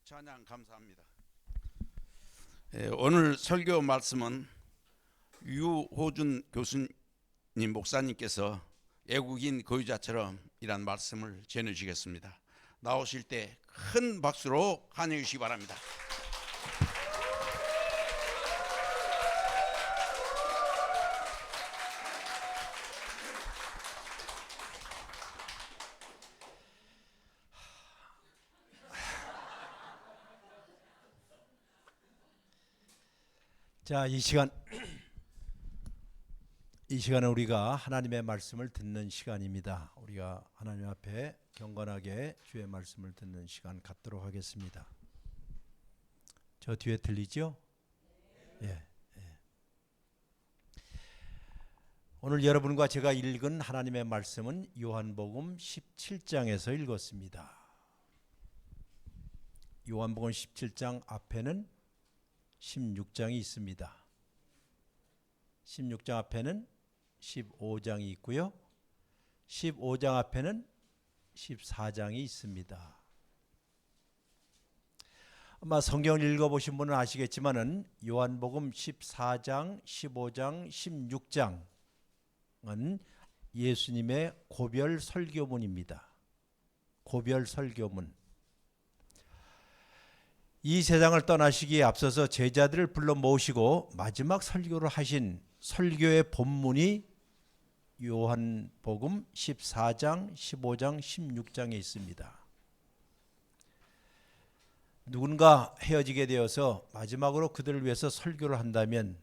찬양 감사합니다. 오늘 설교 말씀은 유호준 교수님 목사님께서 외국인 거주자처럼 이란 말씀을 전해주시겠습니다. 나오실 때 큰 박수로 환영해 주시기 바랍니다. 자, 이 시간은 우리가 하나님의 말씀을 듣는 시간입니다. 우리가 하나님 앞에 경건하게 주의 말씀을 듣는 시간 갖도록 하겠습니다. 저 뒤에 들리죠? 예. 오늘 여러분과 제가 읽은 하나님의 말씀은 요한복음 17장에서 읽었습니다. 요한복음 17장 앞에는 16장이 있습니다. 16장 앞에는 15장이 있고요. 15장 앞에는 14장이 있습니다. 아마 성경을 읽어보신 분은 아시겠지만은 요한복음 14장, 15장, 16장은 예수님의 고별 설교문입니다. 고별 설교문. 이 세상을 떠나시기에 앞서서 제자들을 불러 모으시고 마지막 설교를 하신 설교의 본문이 요한복음 14장, 15장, 16장에 있습니다. 누군가 헤어지게 되어서 마지막으로 그들을 위해서 설교를 한다면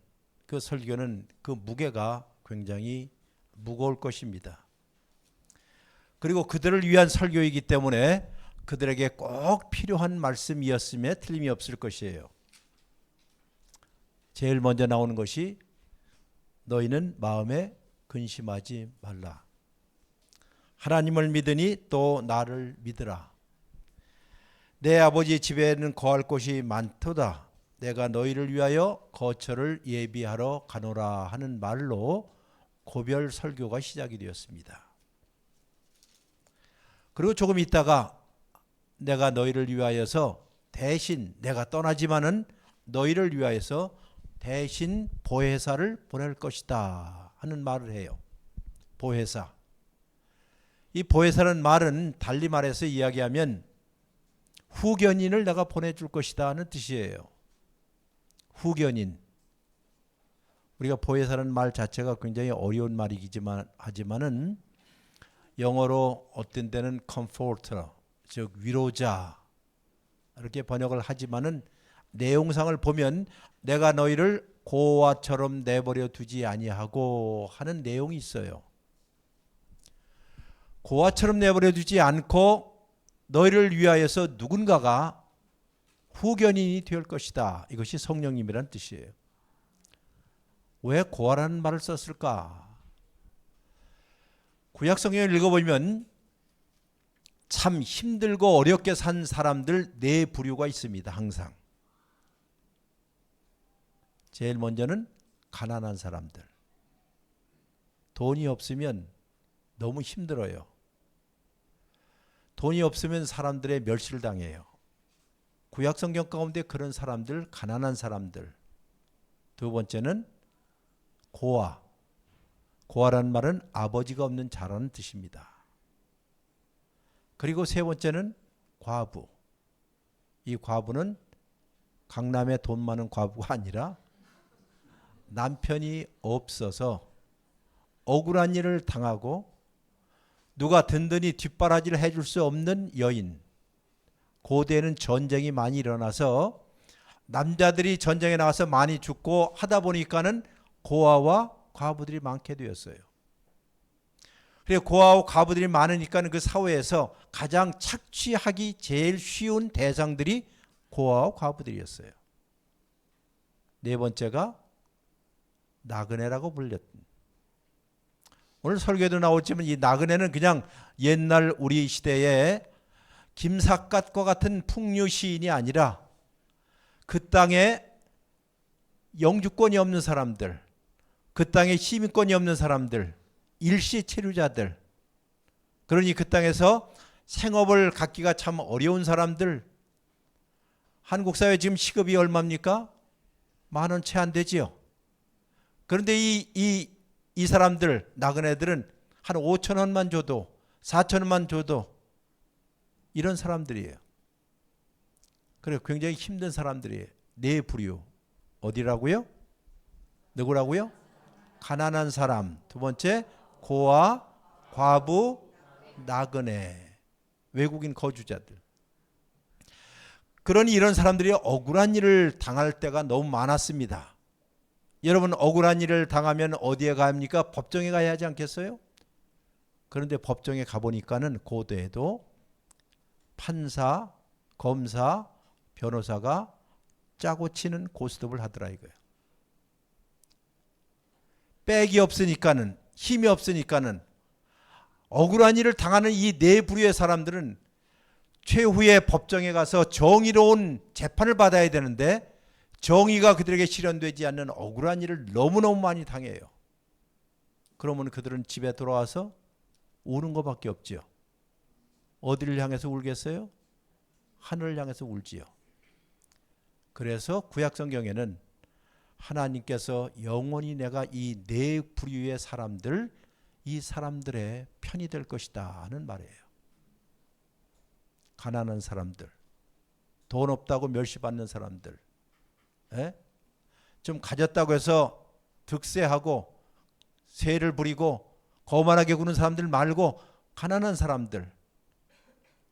그 설교는 그 무게가 굉장히 무거울 것입니다. 그리고 그들을 위한 설교이기 때문에 그들에게 꼭 필요한 말씀이었음에 틀림이 없을 것이에요. 제일 먼저 나오는 것이 너희는 마음에 근심하지 말라. 하나님을 믿으니 또 나를 믿으라. 내 아버지 집에는 거할 곳이 많도다. 내가 너희를 위하여 거처를 예비하러 가노라 하는 말로 고별 설교가 시작이 되었습니다. 그리고 조금 있다가 내가 너희를 위하여서 대신 내가 떠나지만은 너희를 위하여서 대신 보혜사를 보낼 것이다 하는 말을 해요. 보혜사. 이 보혜사라는 말은 달리 말해서 이야기하면 후견인을 내가 보내줄 것이다 하는 뜻이에요. 후견인. 우리가 보혜사라는 말 자체가 굉장히 어려운 말이지만 하지만은 영어로 어떤 때는 comforter, 즉 위로자 이렇게 번역을 하지만은 내용상을 보면 내가 너희를 고아처럼 내버려 두지 아니하고 하는 내용이 있어요. 고아처럼 내버려 두지 않고 너희를 위하여서 누군가가 후견인이 될 것이다. 이것이 성령님이란 뜻이에요. 왜 고아라는 말을 썼을까? 구약 성경을 읽어보면 참 힘들고 어렵게 산 사람들 네 부류가 있습니다. 항상. 제일 먼저는 가난한 사람들. 돈이 없으면 너무 힘들어요. 돈이 없으면 사람들의 멸시를 당해요. 구약 성경 가운데 그런 사람들, 가난한 사람들. 두 번째는 고아. 고아라는 말은 아버지가 없는 자라는 뜻입니다. 그리고 세 번째는 과부. 이 과부는 강남에 돈 많은 과부가 아니라 남편이 없어서 억울한 일을 당하고 누가 든든히 뒷바라지를 해줄 수 없는 여인. 고대에는 전쟁이 많이 일어나서 남자들이 전쟁에 나가서 많이 죽고 하다 보니까는 고아와 과부들이 많게 되었어요. 그리고 고아와 과부들이 많으니까 그 사회에서 가장 착취하기 제일 쉬운 대상들이 고아와 과부들이었어요. 네 번째가 나그네라고 불렸던. 오늘 설교에도 나오지만 이 나그네는 그냥 옛날 우리 시대에 김삿갓과 같은 풍류 시인이 아니라 그 땅에 영주권이 없는 사람들, 그 땅에 시민권이 없는 사람들, 일시 체류자들, 그러니 그 땅에서 생업을 갖기가 참 어려운 사람들, 한국 사회 지금 시급이 얼마입니까? 10,000원 채 안 되지요. 그런데 이 사람들, 나그네들은 한 5,000원만 줘도 4,000원만 줘도 이런 사람들이에요. 그래 굉장히 힘든 사람들이에요. 네 부류. 어디라고요? 누구라고요? 가난한 사람. 두 번째 고아, 과부, 나그네, 외국인 거주자들. 그러니 이런 사람들이 억울한 일을 당할 때가 너무 많았습니다. 여러분 억울한 일을 당하면 어디에 갑니까? 법정에 가야 하지 않겠어요? 그런데 법정에 가보니까는 고대에도 판사, 검사, 변호사가 짜고 치는 고스톱을 하더라 이거예요. 백이 없으니까는, 힘이 없으니까는 억울한 일을 당하는 이 네 부류의 사람들은 최후의 법정에 가서 정의로운 재판을 받아야 되는데 정의가 그들에게 실현되지 않는 억울한 일을 너무너무 많이 당해요. 그러면 그들은 집에 돌아와서 우는 것밖에 없지요. 어디를 향해서 울겠어요? 하늘을 향해서 울지요. 그래서 구약성경에는 하나님께서 영원히 내가 이 네 부류의 사람들, 이 사람들의 편이 될 것이다 하는 말이에요. 가난한 사람들, 돈 없다고 멸시받는 사람들, 좀 가졌다고 해서 득세하고 세를 부리고 거만하게 구는 사람들 말고 가난한 사람들,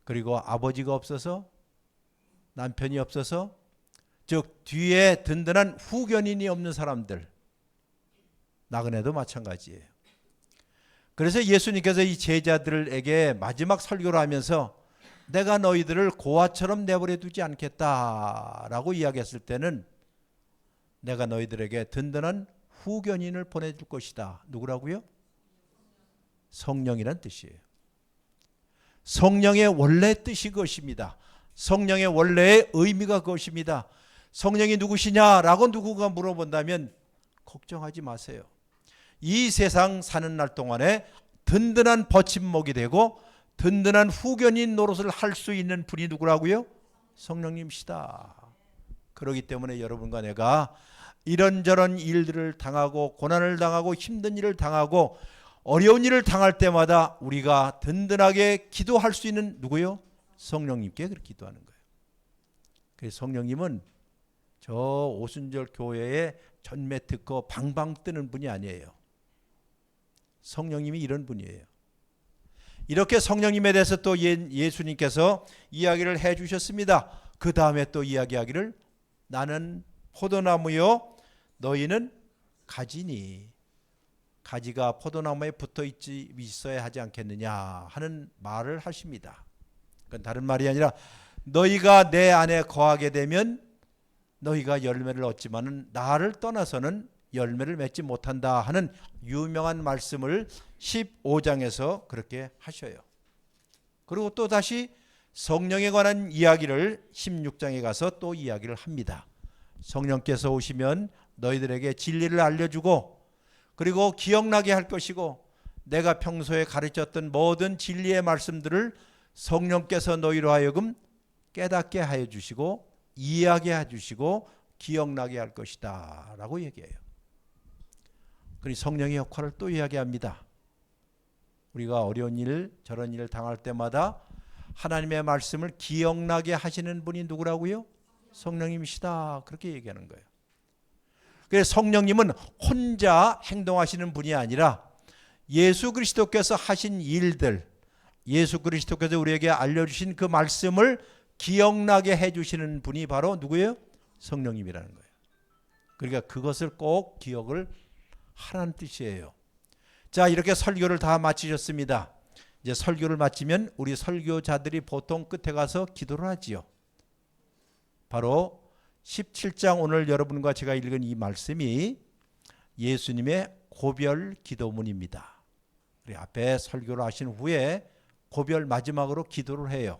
그리고 아버지가 없어서 남편이 없어서 즉 뒤에 든든한 후견인이 없는 사람들, 나그네도 마찬가지예요. 그래서 예수님께서 이 제자들에게 마지막 설교를 하면서 내가 너희들을 고아처럼 내버려 두지 않겠다라고 이야기했을 때는 내가 너희들에게 든든한 후견인을 보내줄 것이다. 누구라고요? 성령이란 뜻이에요. 성령의 원래 뜻이 그것입니다. 성령의 원래의 의미가 그것입니다. 성령이 누구시냐라고 누구가 물어본다면 걱정하지 마세요. 이 세상 사는 날 동안에 든든한 버팀목이 되고 든든한 후견인 노릇을 할 수 있는 분이 누구라고요? 성령님이시다. 그렇기 때문에 여러분과 내가 이런저런 일들을 당하고 고난을 당하고 힘든 일을 당하고 어려운 일을 당할 때마다 우리가 든든하게 기도할 수 있는 누구요? 성령님께 그렇게 기도하는 거예요. 그래서 성령님은 저 오순절 교회에 전매 특허 방방 뜨는 분이 아니에요. 성령님이 이런 분이에요. 이렇게 성령님에 대해서 또 예수님께서 이야기를 해 주셨습니다. 그 다음에 또 이야기하기를 나는 포도나무요 너희는 가지니 가지가 포도나무에 붙어 있어야 하지 않겠느냐 하는 말을 하십니다. 그건 다른 말이 아니라 너희가 내 안에 거하게 되면 너희가 열매를 얻지만은 나를 떠나서는 열매를 맺지 못한다 하는 유명한 말씀을 15장에서 그렇게 하셔요. 그리고 또 다시 성령에 관한 이야기를 16장에 가서 또 이야기를 합니다. 성령께서 오시면 너희들에게 진리를 알려주고 그리고 기억나게 할 것이고 내가 평소에 가르쳤던 모든 진리의 말씀들을 성령께서 너희로 하여금 깨닫게 하여 주시고 이해하게 해 주시고 기억나게 할 것이다 라고 얘기해요. 그러니 성령의 역할을 또 이야기합니다. 우리가 어려운 일 저런 일을 당할 때마다 하나님의 말씀을 기억나게 하시는 분이 누구라고요? 성령님이시다 그렇게 얘기하는 거예요. 그래서 성령님은 혼자 행동하시는 분이 아니라 예수 그리스도께서 하신 일들, 예수 그리스도께서 우리에게 알려주신 그 말씀을 기억나게 해주시는 분이 바로 누구예요? 성령님이라는 거예요. 그러니까 그것을 꼭 기억을 하라는 뜻이에요. 자, 이렇게 설교를 다 마치셨습니다. 이제 설교를 마치면 우리 설교자들이 보통 끝에 가서 기도를 하지요. 바로 17장 오늘 여러분과 제가 읽은 이 말씀이 예수님의 고별 기도문입니다. 우리 앞에 설교를 하신 후에 고별 마지막으로 기도를 해요.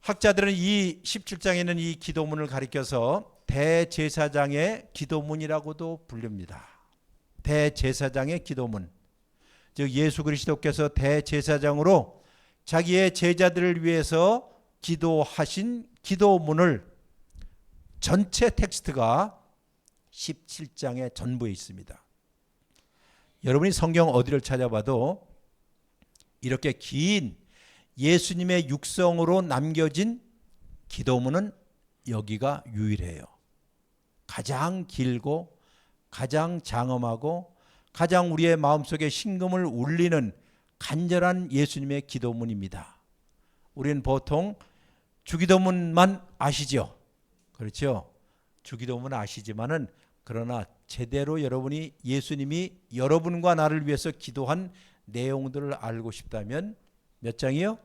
학자들은 이 17장에 있는 이 기도문을 가리켜서 대제사장의 기도문이라고도 부릅니다. 대제사장의 기도문. 즉 예수 그리스도께서 대제사장으로 자기의 제자들을 위해서 기도하신 기도문을 전체 텍스트가 17장의 전부에 있습니다. 여러분이 성경 어디를 찾아봐도 이렇게 긴 예수님의 육성으로 남겨진 기도문은 여기가 유일해요. 가장 길고 가장 장엄하고 가장 우리의 마음속에 심금을 울리는 간절한 예수님의 기도문입니다. 우리는 보통 주기도문만 아시죠? 그렇죠? 주기도문 아시지만은 그러나 제대로 여러분이 예수님이 여러분과 나를 위해서 기도한 내용들을 알고 싶다면 몇 장이요?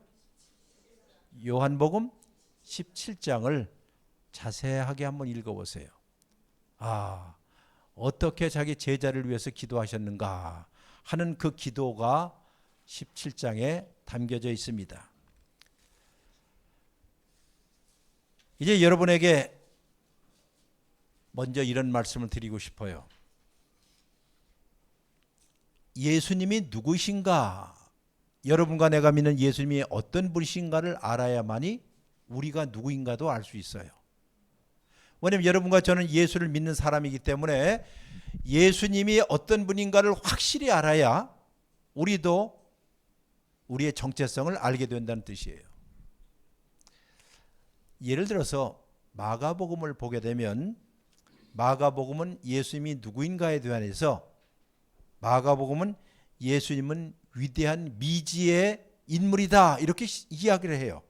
요한복음 17장을 자세하게 한번 읽어보세요. 어떻게 자기 제자를 위해서 기도하셨는가 하는 그 기도가 17장에 담겨져 있습니다. 이제 여러분에게 먼저 이런 말씀을 드리고 싶어요. 예수님이 누구신가? 여러분과 내가 믿는 예수님이 어떤 분이신가를 알아야만이 우리가 누구인가도 알 수 있어요. 왜냐하면 여러분과 저는 예수를 믿는 사람이기 때문에 예수님이 어떤 분인가를 확실히 알아야 우리도 우리의 정체성을 알게 된다는 뜻이에요. 예를 들어서 마가복음을 보게 되면 마가복음은 예수님이 누구인가에 대해서 마가복음은 예수님은 위대한 미지의 인물이다 이렇게 이야기를 해요.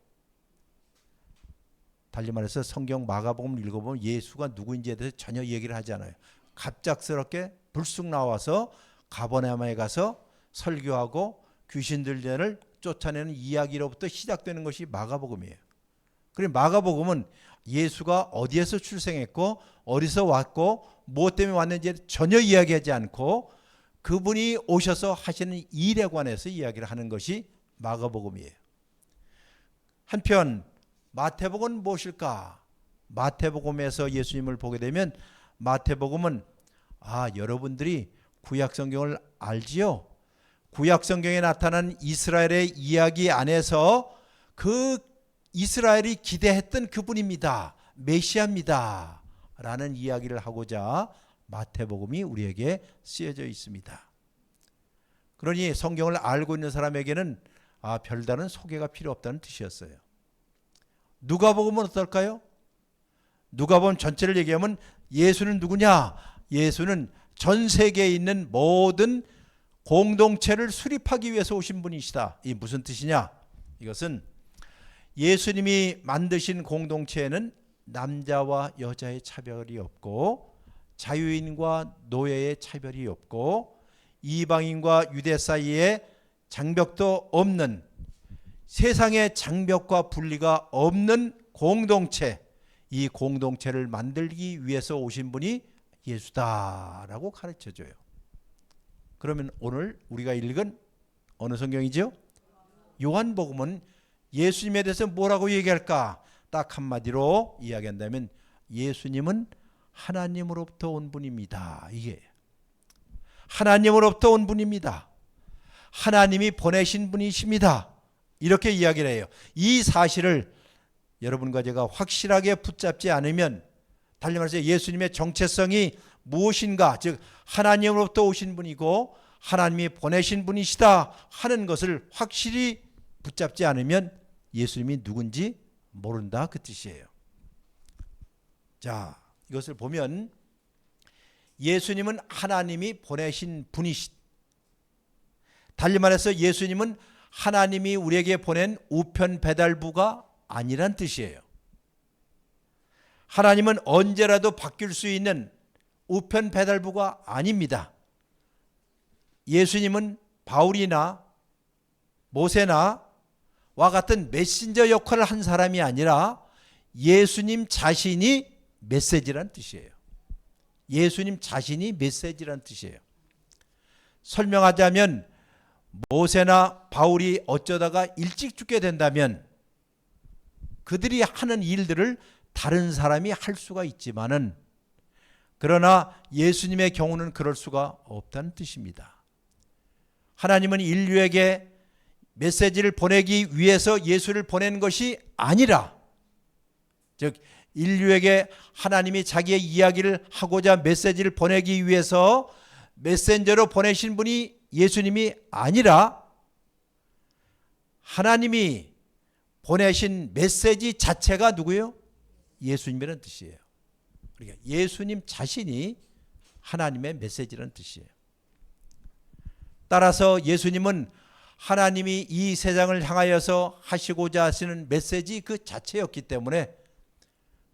달리 말해서 성경 마가복음을 읽어보면 예수가 누구인지에 대해서 전혀 얘기를 하지 않아요. 갑작스럽게 불쑥 나와서 가버나움에 가서 설교하고 귀신들을 쫓아내는 이야기로부터 시작되는 것이 마가복음이에요. 그리고 마가복음은 예수가 어디에서 출생했고 어디서 왔고 무엇 때문에 왔는지 전혀 이야기하지 않고 그분이 오셔서 하시는 일에 관해서 이야기를 하는 것이 마가복음이에요. 한편 마태복음은 무엇일까? 마태복음에서 예수님을 보게 되면 마태복음은 여러분들이 구약성경을 알지요? 구약성경에 나타난 이스라엘의 이야기 안에서 그 이스라엘이 기대했던 그분입니다. 메시아입니다. 라는 이야기를 하고자 마태복음이 우리에게 쓰여져 있습니다. 그러니 성경을 알고 있는 사람에게는 별다른 소개가 필요 없다는 뜻이었어요. 누가복음은 어떨까요? 누가복음 전체를 얘기하면 예수는 누구냐? 예수는 전 세계에 있는 모든 공동체를 수립하기 위해서 오신 분이시다. 이 무슨 뜻이냐? 이것은 예수님이 만드신 공동체에는 남자와 여자의 차별이 없고 자유인과 노예의 차별이 없고 이방인과 유대 사이에 장벽도 없는 세상의 장벽과 분리가 없는 공동체, 이 공동체를 만들기 위해서 오신 분이 예수다라고 가르쳐줘요. 그러면 오늘 우리가 읽은 어느 성경이죠? 요한복음은 예수님에 대해서 뭐라고 얘기할까? 딱 한마디로 이야기한다면 예수님은 하나님으로부터 온 분입니다. 이게 하나님으로부터 온 분입니다. 하나님이 보내신 분이십니다. 이렇게 이야기를 해요. 이 사실을 여러분과 제가 확실하게 붙잡지 않으면 달리 말해서 예수님의 정체성이 무엇인가, 즉 하나님으로부터 오신 분이고 하나님이 보내신 분이시다 하는 것을 확실히 붙잡지 않으면 예수님이 누군지 모른다 그 뜻이에요. 자, 이것을 보면 예수님은 하나님이 보내신 분이시. 달리 말해서 예수님은 하나님이 우리에게 보낸 우편 배달부가 아니란 뜻이에요. 하나님은 언제라도 바뀔 수 있는 우편 배달부가 아닙니다. 예수님은 바울이나 모세나 와 같은 메신저 역할을 한 사람이 아니라 예수님 자신이 메시지란 뜻이에요. 예수님 자신이 메시지란 뜻이에요. 설명하자면 모세나 바울이 어쩌다가 일찍 죽게 된다면 그들이 하는 일들을 다른 사람이 할 수가 있지만은 그러나 예수님의 경우는 그럴 수가 없다는 뜻입니다. 하나님은 인류에게 메시지를 보내기 위해서 예수를 보낸 것이 아니라, 즉 인류에게 하나님이 자기의 이야기를 하고자 메시지를 보내기 위해서 메신저로 보내신 분이 예수님이 아니라 하나님이 보내신 메시지 자체가 누구예요? 예수님이라는 뜻이에요. 그러니까 예수님 자신이 하나님의 메시지라는 뜻이에요. 따라서 예수님은 하나님이 이 세상을 향하여서 하시고자 하시는 메시지 그 자체였기 때문에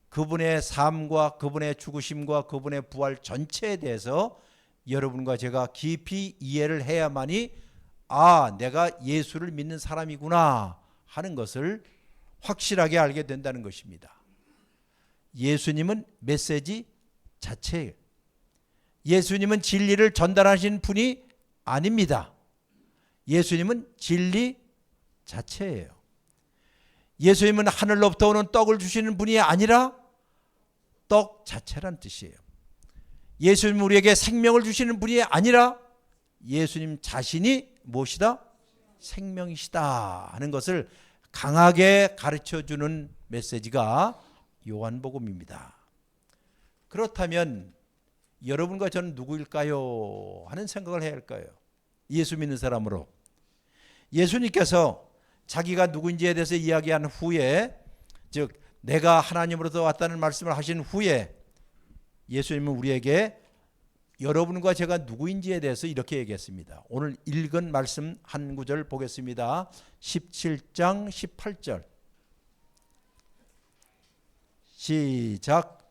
그분의 삶과 그분의 죽으심과 그분의 부활 전체에 대해서 여러분과 제가 깊이 이해를 해야만이 내가 예수를 믿는 사람이구나 하는 것을 확실하게 알게 된다는 것입니다. 예수님은 메시지 자체예요. 예수님은 진리를 전달하신 분이 아닙니다. 예수님은 진리 자체예요. 예수님은 하늘로부터 오는 떡을 주시는 분이 아니라 떡 자체란 뜻이에요. 예수님은 우리에게 생명을 주시는 분이 아니라 예수님 자신이 무엇이다? 생명이시다 하는 것을 강하게 가르쳐주는 메시지가 요한복음입니다. 그렇다면 여러분과 저는 누구일까요? 하는 생각을 해야 할까요? 예수 믿는 사람으로. 예수님께서 자기가 누구인지에 대해서 이야기한 후에, 즉 내가 하나님으로부터 왔다는 말씀을 하신 후에 예수님은 우리에게 여러분과 제가 누구인지에 대해서 이렇게 얘기했습니다. 오늘 읽은 말씀 한 구절 보겠습니다. 17장 18절 시작.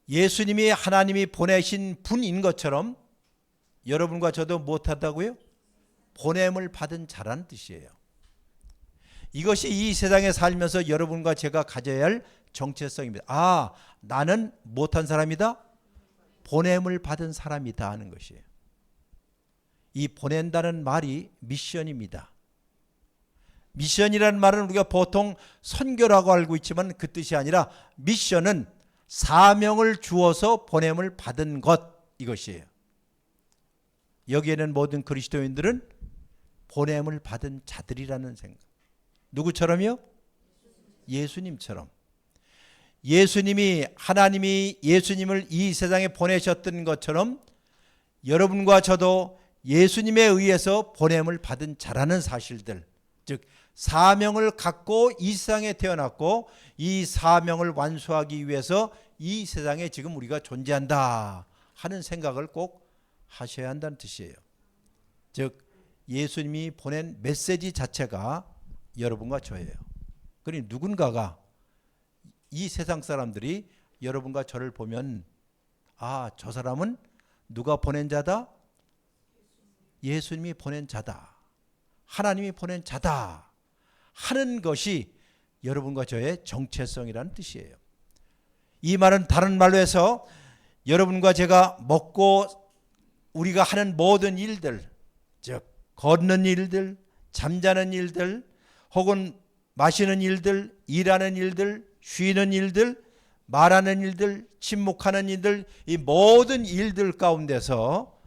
예수님이 하나님이 보내신 분인 것처럼 여러분과 저도 못하다고요? 보냄을 받은 자라는 뜻이에요. 이것이 이 세상에 살면서 여러분과 제가 가져야 할 정체성입니다. 나는 못한 사람이다? 보냄을 받은 사람이다 하는 것이에요. 이 보낸다는 말이 미션입니다. 미션이라는 말은 우리가 보통 선교라고 알고 있지만 그 뜻이 아니라 미션은 사명을 주어서 보냄을 받은 것, 이것이에요. 여기에는 모든 그리스도인들은 보냄을 받은 자들이라는 생각. 누구처럼요? 예수님처럼. 예수님이, 하나님이 예수님을 이 세상에 보내셨던 것처럼 여러분과 저도 예수님에 의해서 보냄을 받은 자라는 사실들, 즉 사명을 갖고 이 세상에 태어났고 이 사명을 완수하기 위해서 이 세상에 지금 우리가 존재한다 하는 생각을 꼭 하셔야 한다는 뜻이에요. 즉 예수님이 보낸 메시지 자체가 여러분과 저예요. 그러니 누군가가, 이 세상 사람들이 여러분과 저를 보면 저 사람은 누가 보낸 자다? 예수님이 보낸 자다. 하나님이 보낸 자다 하는 것이 여러분과 저의 정체성이라는 뜻이에요. 이 말은 다른 말로 해서 여러분과 제가 먹고 우리가 하는 모든 일들, 즉 걷는 일들, 잠자는 일들, 혹은 마시는 일들, 일하는 일들, 쉬는 일들, 말하는 일들, 침묵하는 일들, 이 모든 일들 가운데서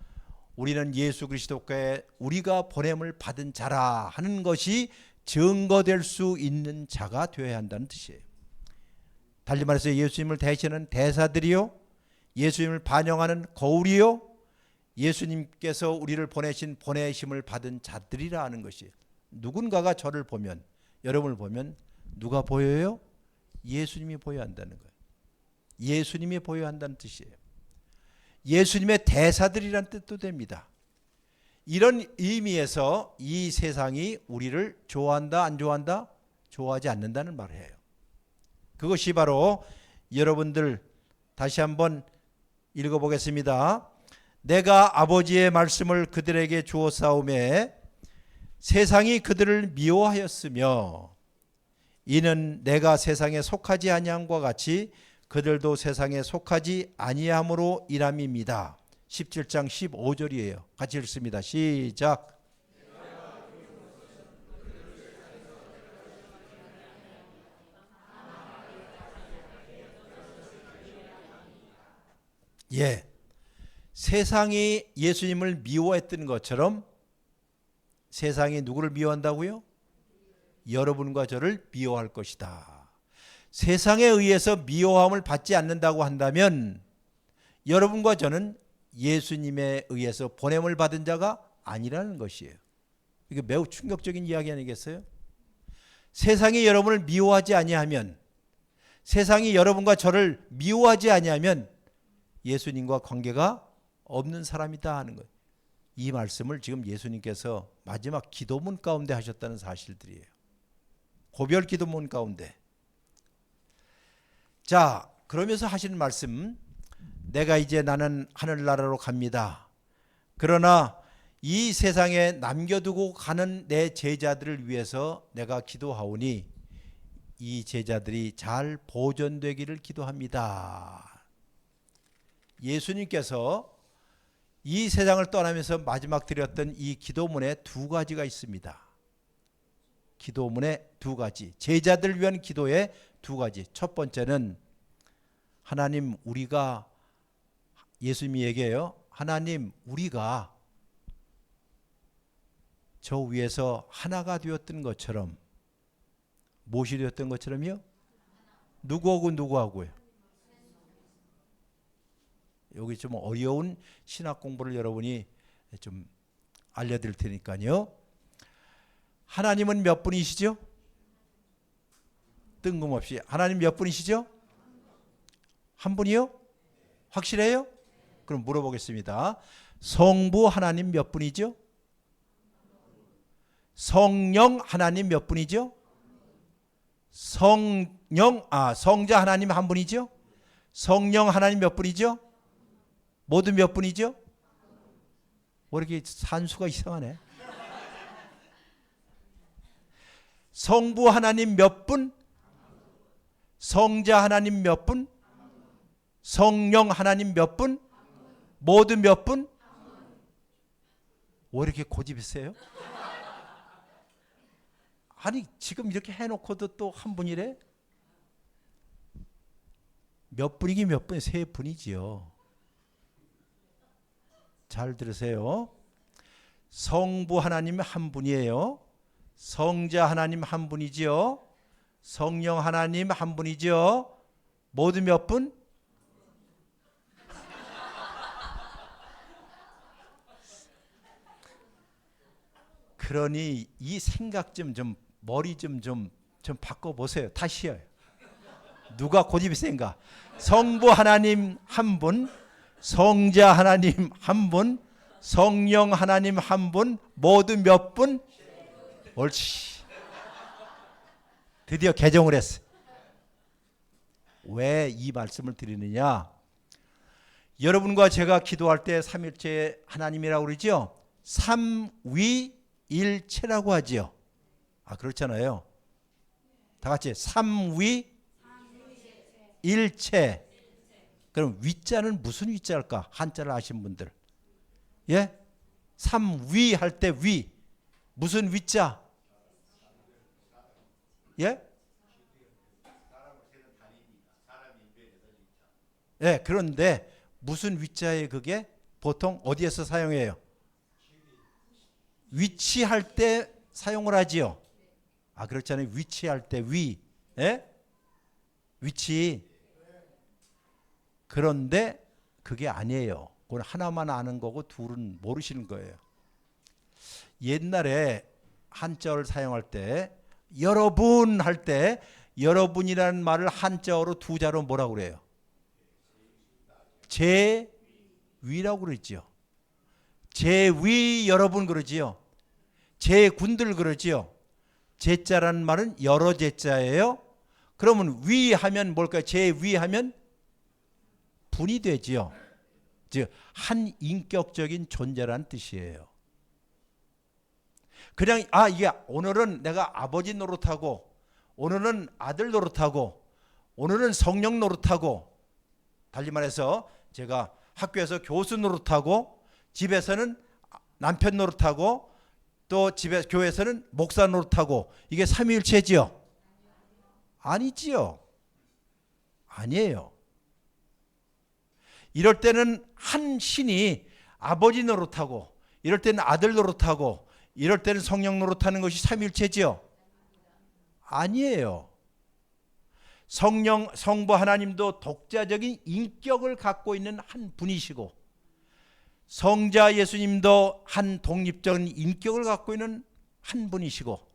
우리는 예수 그리스도께 우리가 보냄을 받은 자라 하는 것이 증거될 수 있는 자가 되어야 한다는 뜻이에요. 달리 말해서 예수님을 대신하는 대사들이요, 예수님을 반영하는 거울이요, 예수님께서 우리를 보내신 보내심을 받은 자들이라 하는 것이에요. 누군가가 저를 보면, 여러분을 보면 누가 보여요? 예수님이 보여야 한다는 거예요. 예수님이 보여야 한다는 뜻이에요. 예수님의 대사들이란 뜻도 됩니다. 이런 의미에서 이 세상이 우리를 좋아한다, 안 좋아한다? 좋아하지 않는다는 말을 해요. 그것이 바로 여러분들 다시 한번 읽어보겠습니다. 내가 아버지의 말씀을 그들에게 주었사오매 세상이 그들을 미워하였으며 이는 내가 세상에 속하지 아니함과 같이 그들도 세상에 속하지 아니함으로 인함입니다. 17장 15절이에요. 같이 읽습니다. 시작. 예, 세상이 예수님을 미워했던 것처럼 세상이 누구를 미워한다고요? 여러분과 저를 미워할 것이다. 세상에 의해서 미워함을 받지 않는다고 한다면 여러분과 저는 예수님에 의해서 보냄을 받은 자가 아니라는 것이에요. 이게 매우 충격적인 이야기 아니겠어요? 세상이 여러분을 미워하지 아니하면, 세상이 여러분과 저를 미워하지 아니하면 예수님과 관계가 없는 사람이다 하는 거예요. 이 말씀을 지금 예수님께서 마지막 기도문 가운데 하셨다는 사실들이에요. 고별 기도문 가운데. 자, 그러면서 하시는 말씀, 내가 이제 나는 하늘나라로 갑니다. 그러나 이 세상에 남겨두고 가는 내 제자들을 위해서 내가 기도하오니 이 제자들이 잘 보존되기를 기도합니다. 예수님께서 이 세상을 떠나면서 마지막 드렸던 이 기도문에 두 가지가 있습니다. 기도문에 두 가지, 제자들을 위한 기도에 두 가지. 첫 번째는 하나님 우리가, 예수님이 얘기해요. 하나님 우리가 저 위에서 하나가 되었던 것처럼, 무엇이 되었던 것처럼요? 누구하고 누구하고요? 여기 좀 어려운 신학 공부를 여러분이 좀 알려드릴 테니까요. 하나님은 몇 분이시죠? 뜬금없이 하나님 몇 분이시죠? 한 분이요? 확실해요? 그럼 물어보겠습니다. 성부 하나님 몇 분이죠? 성령 하나님 몇 분이죠? 성자 하나님 한 분이죠? 성령 하나님 몇 분이죠? 모두 몇 분이죠? 왜 이렇게 산수가 이상하네. 성부 하나님 몇 분? 성자 하나님 몇 분? 성령 하나님 몇 분? 모두 몇 분? 왜 이렇게 고집이 세요? 아니 지금 이렇게 해놓고도 또 한 분이래? 몇 분이긴 몇 분? 세 분이지요. 잘 들으세요. 성부 하나님 한 분이에요. 성자 하나님 한 분이지요. 성령 하나님 한 분이지요. 모두 몇 분? 그러니 이 생각 좀 머리 좀 바꿔보세요. 다시요. 누가 고집이 센가? 성부 하나님 한 분, 성자 하나님 한 분, 성령 하나님 한 분, 모두 몇 분? 옳지. 드디어 개정을 했어. 왜 이 말씀을 드리느냐? 여러분과 제가 기도할 때 삼일체 하나님이라고 그러죠? 삼위일체라고 하지요. 아 그렇잖아요. 다 같이 삼위일체. 그럼 위자는 무슨 위자일까? 한자를 아시는 분들. 예? 삼위 할 때 위. 무슨 위자? 예? 예, 그런데 무슨 위자에 그게 보통 어디에서 사용해요? 위치할 때 사용을 하지요. 아 그렇잖아요. 위치할 때 위. 예? 위치. 그런데 그게 아니에요. 그건 하나만 아는 거고 둘은 모르시는 거예요. 옛날에 한자어를 사용할 때 여러분 할 때 여러분이라는 말을 한자어로 두 자로 뭐라고 그래요? 제위라고 그러지요. 제위 여러분 그러지요. 제군들 그러지요. 제자라는 말은 여러 제자예요. 그러면 위 하면 뭘까요? 제위 하면 분이 되지요. 즉 한 인격적인 존재라는 뜻이에요. 그냥 이게 오늘은 내가 아버지 노릇하고 오늘은 아들 노릇하고 오늘은 성령 노릇하고 달리 말해서 제가 학교에서 교수 노릇하고 집에서는 남편 노릇하고 또 교회에서는 목사 노릇하고 이게 삼위일체지요? 아니지요. 아니에요. 이럴 때는 한 신이 아버지 노릇하고, 이럴 때는 아들 노릇하고, 이럴 때는 성령 노릇하는 것이 삼위일체지요? 아니에요. 성부 하나님도 독자적인 인격을 갖고 있는 한 분이시고, 성자 예수님도 한 독립적인 인격을 갖고 있는 한 분이시고,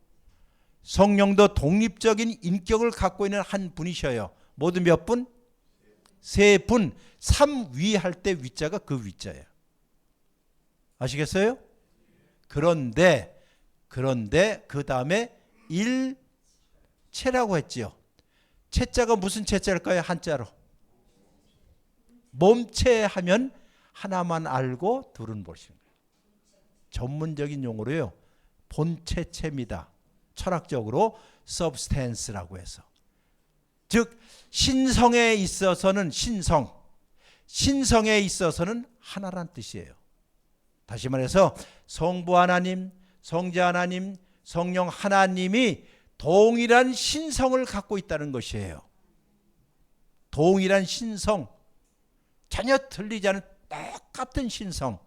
성령도 독립적인 인격을 갖고 있는 한 분이셔요. 모두 몇 분? 세 분. 삼위 할 때 위자가 그 위자예요. 아시겠어요? 그런데 그 다음에 일체라고 했지요. 체자가 무슨 체자일까요? 한자로. 몸체 하면 하나만 알고 둘은 모르시는 거예요. 전문적인 용어로요. 본체체입니다. 철학적으로 substance라고 해서. 즉 신성에 있어서는 신성에 있어서는 하나란 뜻이에요. 다시 말해서 성부 하나님, 성자 하나님, 성령 하나님이 동일한 신성을 갖고 있다는 것이에요. 동일한 신성, 전혀 틀리지 않은 똑같은 신성.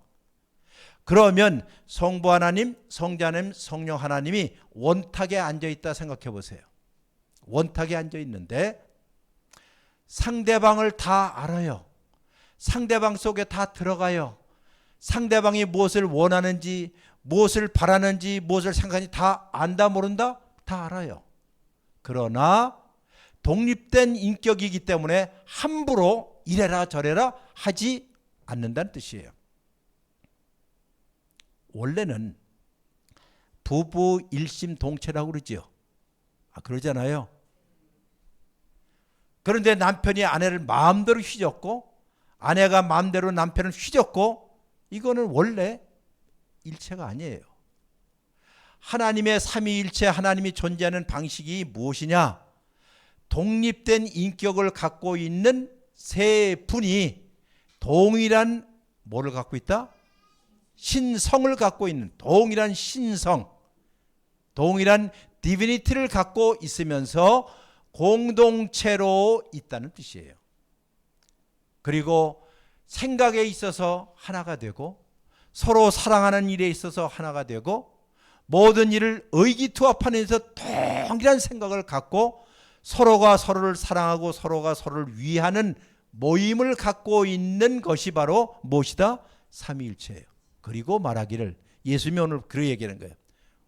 그러면 성부 하나님, 성자 하나님, 성령 하나님이 원탁에 앉아있다 생각해 보세요. 원탁에 앉아있는데 상대방을 다 알아요. 상대방 속에 다 들어가요. 상대방이 무엇을 원하는지, 무엇을 바라는지, 무엇을 생각하는지 다 안다 모른다? 다 알아요. 그러나 독립된 인격이기 때문에 함부로 이래라 저래라 하지 않는다는 뜻이에요. 원래는 부부 일심동체라고 그러죠. 그러잖아요. 그런데 남편이 아내를 마음대로 휘젓고 아내가 마음대로 남편을 휘젓고 이거는 원래 일체가 아니에요. 하나님의 삼위일체 하나님이 존재하는 방식이 무엇이냐? 독립된 인격을 갖고 있는 세 분이 동일한 뭐를 갖고 있다? 신성을 갖고 있는 동일한 신성, 동일한 디비니티를 갖고 있으면서 공동체로 있다는 뜻이에요. 그리고 생각에 있어서 하나가 되고 서로 사랑하는 일에 있어서 하나가 되고 모든 일을 의기투합하는 데서 동일한 생각을 갖고 서로가 서로를 사랑하고 서로가 서로를 위하는 모임을 갖고 있는 것이 바로 무엇이다? 삼위일체예요. 그리고 말하기를 예수님이 오늘 그렇게 얘기하는 거예요.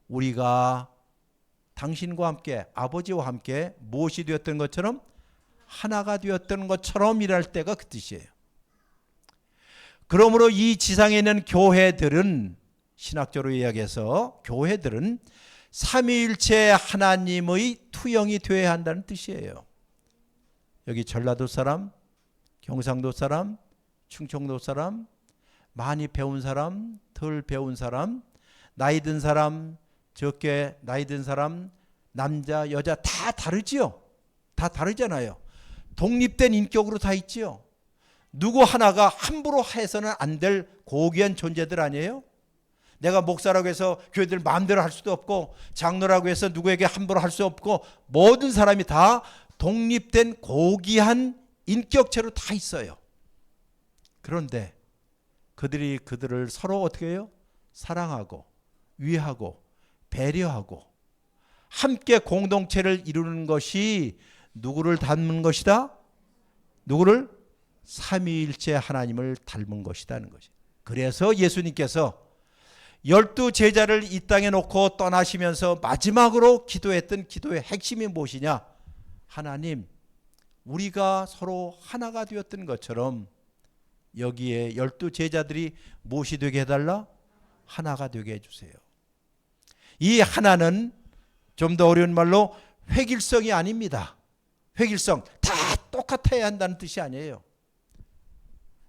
우리가 당신과 함께 아버지와 함께 무엇이 되었던 것처럼 하나가 되었던 것처럼 일할 때가 그 뜻이에요. 그러므로 이 지상에 있는 교회들은 신학적으로 이야기해서 교회들은 삼위일체 하나님의 투영이 되어야 한다는 뜻이에요. 여기 전라도 사람, 경상도 사람, 충청도 사람, 많이 배운 사람, 덜 배운 사람, 나이 든 사람, 적게 나이 든 사람, 남자, 여자 다 다르지요. 다 다르잖아요. 독립된 인격으로 다 있지요. 누구 하나가 함부로 해서는 안 될 고귀한 존재들 아니에요? 내가 목사라고 해서 교회들 마음대로 할 수도 없고 장로라고 해서 누구에게 함부로 할 수 없고 모든 사람이 다 독립된 고귀한 인격체로 다 있어요. 그런데 그들이 그들을 서로 어떻게 해요? 사랑하고 위하고 배려하고 함께 공동체를 이루는 것이 누구를 닮은 것이다? 누구를? 삼위일체 하나님을 닮은 것이라는 것이. 그래서 예수님께서 12 제자를 이 땅에 놓고 떠나시면서 마지막으로 기도했던 기도의 핵심이 무엇이냐? 하나님, 우리가 서로 하나가 되었던 것처럼 여기에 12 제자들이 무엇이 되게 해달라? 하나가 되게 해주세요. 이 하나는 좀 더 어려운 말로 획일성이 아닙니다. 획일성, 다 똑같아야 한다는 뜻이 아니에요.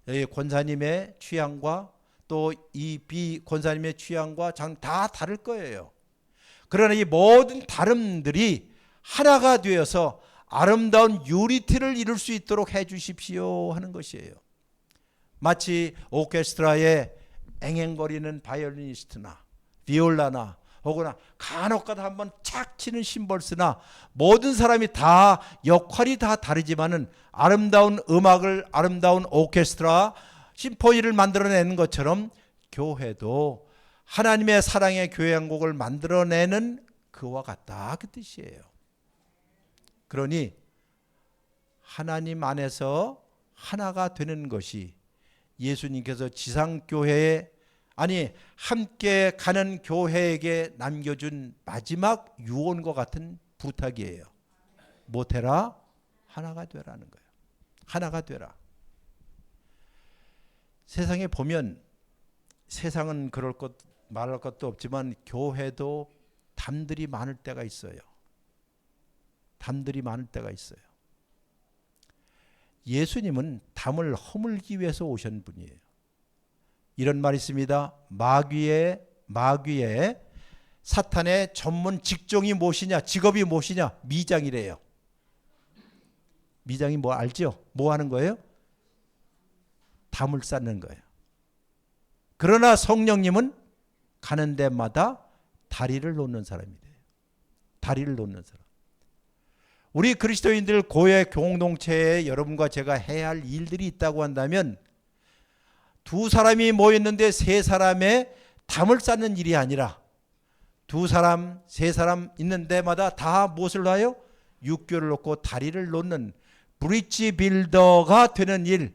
여기 권사님의 취향과 또 이 비 권사님의 취향과 다 다를 거예요. 그러나 이 모든 다름들이 하나가 되어서 아름다운 유니티를 이룰 수 있도록 해 주십시오 하는 것이에요. 마치 오케스트라에 앵앵거리는 바이올리니스트나 비올라나 혹은 간혹가다 한번 착 치는 심벌스나 모든 사람이 다 역할이 다 다르지만은 아름다운 음악을 아름다운 오케스트라 심포니를 만들어내는 것처럼 교회도 하나님의 사랑의 교회 한 곡을 만들어내는 그와 같다 그 뜻이에요. 그러니 하나님 안에서 하나가 되는 것이 예수님께서 지상교회에 아니 함께 가는 교회에게 남겨준 마지막 유언과 같은 부탁이에요. 못해라 하나가 되라는 거예요. 하나가 되라. 세상에 보면 세상은 그럴 것 말할 것도 없지만 교회도 담들이 많을 때가 있어요. 담들이 많을 때가 있어요. 예수님은 담을 허물기 위해서 오신 분이에요. 이런 말이 있습니다. 마귀의 사탄의 전문 직종이 무엇이냐? 직업이 무엇이냐? 미장이래요. 미장이 뭐 알죠? 뭐 하는 거예요? 담을 쌓는 거예요. 그러나 성령님은 가는 데마다 다리를 놓는 사람이 돼요. 다리를 놓는 사람. 우리 그리스도인들 교회 공동체에 여러분과 제가 해야 할 일들이 있다고 한다면 두 사람이 모였는데 세 사람의 담을 쌓는 일이 아니라 두 사람, 세 사람 있는 데마다 다 무엇을 놔요? 육교를 놓고 다리를 놓는 브릿지 빌더가 되는 일.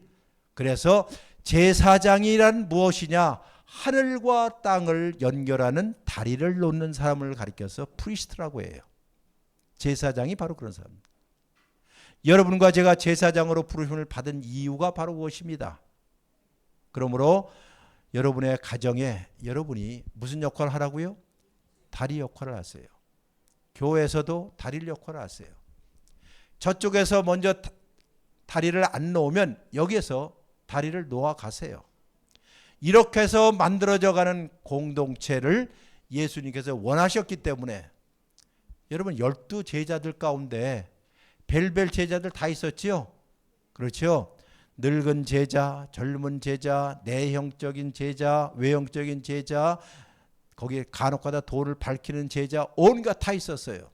그래서 제사장이란 무엇이냐? 하늘과 땅을 연결하는 다리를 놓는 사람을 가리켜서 프리스트라고 해요. 제사장이 바로 그런 사람입니다. 여러분과 제가 제사장으로 부르심을 받은 이유가 바로 그것입니다. 그러므로 여러분의 가정에 여러분이 무슨 역할을 하라고요? 다리 역할을 하세요. 교회에서도 다리 역할을 하세요. 저쪽에서 먼저 다리를 안 놓으면 여기에서 다리를 놓아 가세요. 이렇게 해서 만들어져 가는 공동체를 예수님께서 원하셨기 때문에 여러분 12 제자들 가운데 별별 제자들 다 있었지요? 그렇죠? 늙은 제자, 젊은 제자, 내형적인 제자, 외형적인 제자, 거기에 간혹가다 도를 밝히는 제자 온갖 다 있었어요.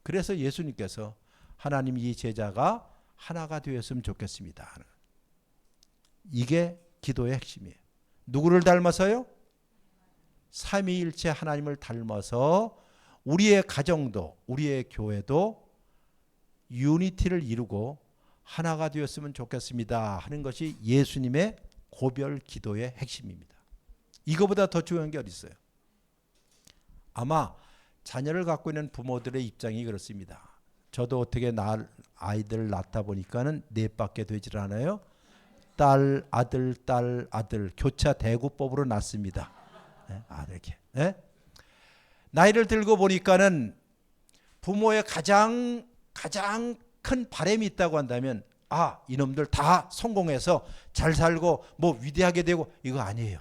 그래서 예수님께서 하나님 이 제자가 하나가 되었으면 좋겠습니다. 이게 기도의 핵심이에요. 누구를 닮아서요? 삼위일체 하나님을 닮아서 우리의 가정도 우리의 교회도 유니티를 이루고 하나가 되었으면 좋겠습니다 하는 것이 예수님의 고별 기도의 핵심입니다. 이거보다 더 중요한 게 어디 있어요? 아마 자녀를 갖고 있는 부모들의 입장이 그렇습니다. 저도 어떻게 아이들 낳다 보니까는 넷밖에 되질 않아요. 딸, 아들, 딸, 아들 교차 대구법으로 낳습니다. 네? 이렇게. 네? 나이를 들고 보니까는 부모의 가장 큰 바람이 있다고 한다면 이놈들 다 성공해서 잘 살고 뭐 위대하게 되고 이거 아니에요.